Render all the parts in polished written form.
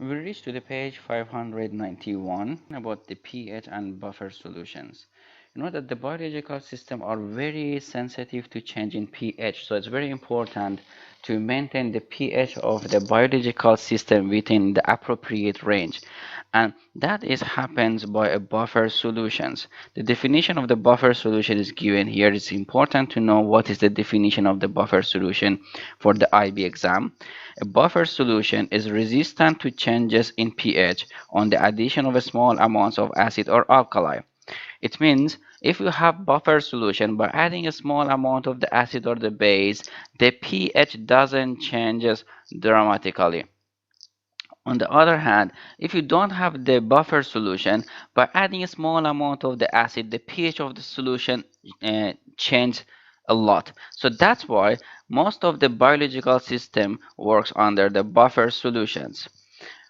We reach to the page 591 about the pH and buffer solutions. You know that the biological system are very sensitive to change in pH, so it's very important to maintain the pH of the biological system within the appropriate range, and that is happens by a buffer solutions. The definition of the buffer solution is given here. It's important to know what is the definition of the buffer solution for the IB exam. A buffer solution is resistant to changes in pH on the addition of a small amounts of acid or alkali. It means if you have buffer solution, by adding a small amount of the acid or the base, the pH doesn't changes dramatically. On the other hand, if you don't have the buffer solution, by adding a small amount of the acid, the pH of the solution changes a lot. So that's why most of the biological system works under the buffer solutions.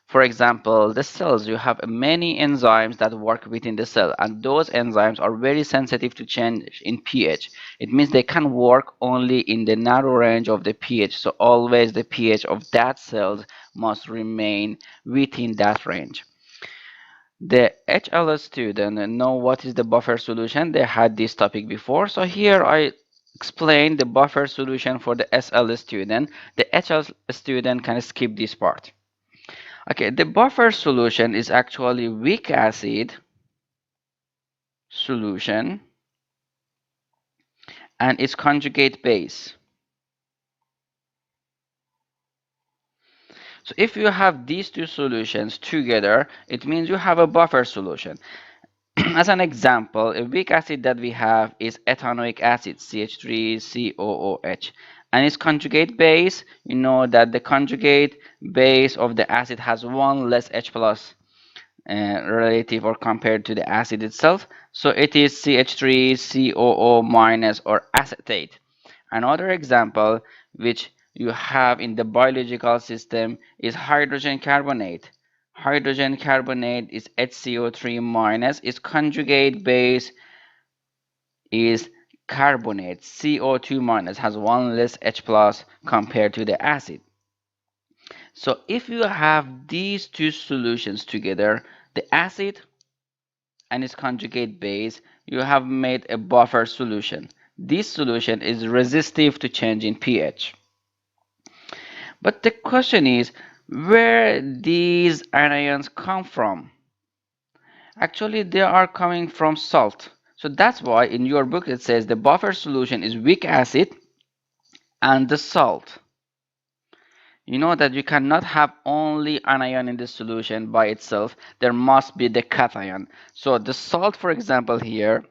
For example, the cells, you have many enzymes that work within the cell, and those enzymes are very sensitive to change in pH. It means they can work only in the narrow range of the pH, so always the pH of that cell must remain within that range. The HLS student know what is the buffer solution. They had this topic before, so here I explain the buffer solution for the SL student. The HL student can skip this part. Okay, the buffer solution is actually weak acid solution and its conjugate base. So if you have these two solutions together, it means you have a buffer solution. As an example, a weak acid that we have is ethanoic acid, CH3COOH. And its conjugate base, you know that the conjugate base of the acid has one less H plus relative or compared to the acid itself, so it is CH3COO minus or acetate. Another example which you have in the biological system is hydrogen carbonate. Hydrogen carbonate is HCO3 minus. Its conjugate base is carbonate, CO2 minus, has one less H plus compared to the acid. So if you have these two solutions together, the acid and its conjugate base, you have made a buffer solution. This solution is resistive to change in pH. But the question is, where these anions come from? Actually, they are coming from salt. So that's why in your book it says the buffer solution is weak acid and the salt. You know that you cannot have only anion in the solution by itself. There must be the cation. So the salt, for example, here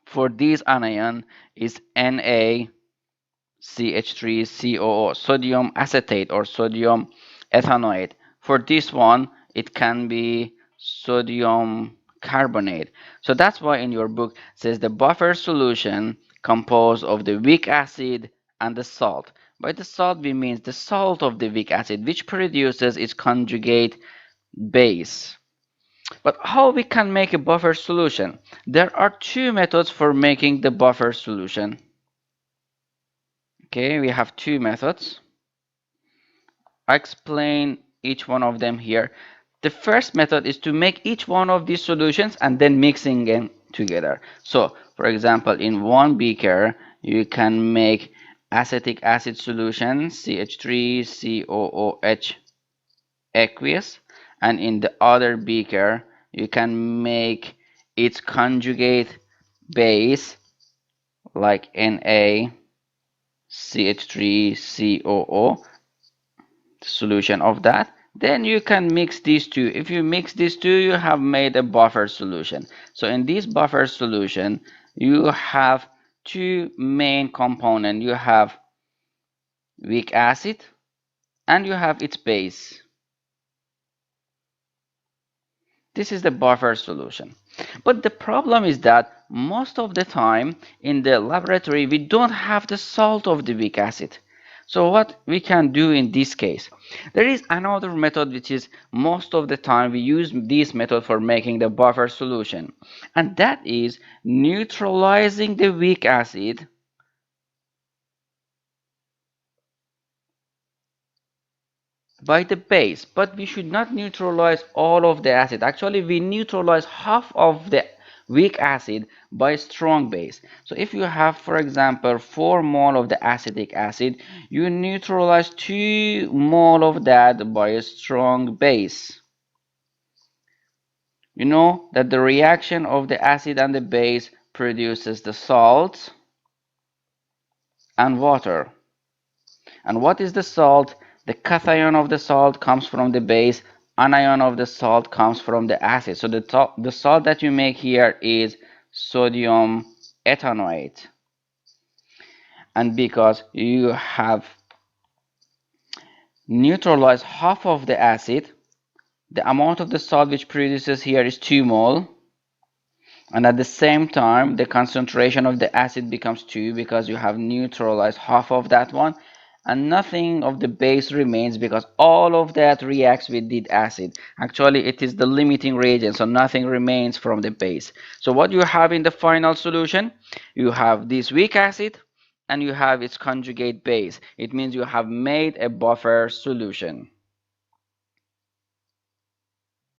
for this anion is NaCH3COO, sodium acetate or sodium ethanoate. For this one, it can be sodium carbonate. So that's why in your book it says the buffer solution composed of the weak acid and the salt. By the salt we mean the salt of the weak acid, which produces its conjugate base. But how we can make a buffer solution? There are two methods for making the buffer solution. Okay, we have two methods. I explain each one of them here. The first method is to make each one of these solutions and then mixing them together. So, for example, in one beaker, you can make acetic acid solution, CH3COOH aqueous, and in the other beaker, you can make its conjugate base like NaCH3COO solution of that. Then you can mix these two. If you mix these two, you have made a buffer solution. So in this buffer solution, you have two main components. You have weak acid and you have its base. This is the buffer solution. But the problem is that most of the time in the laboratory we don't have the salt of the weak acid. So what we can do in this case? There is another method which is most of the time we use this method for making the buffer solution. And that is neutralizing the weak acid by the base, but we should not neutralize all of the acid. Actually, we neutralize half of the weak acid by strong base. So if you have, for example, 4 mole of the acetic acid, you neutralize 2 mole of that by a strong base. You know that the reaction of the acid and the base produces the salt and water. And what is the salt? The cation of the salt comes from the base, anion of the salt comes from the acid. So the salt that you make here is sodium ethanoate. And because you have neutralized half of the acid, the amount of the salt which produces here is 2 mole. And at the same time, the concentration of the acid becomes 2 because you have neutralized half of that one. And nothing of the base remains because all of that reacts with the acid. Actually, it is the limiting reagent, so nothing remains from the base. So what you have in the final solution, you have this weak acid and you have its conjugate base. It means you have made a buffer solution.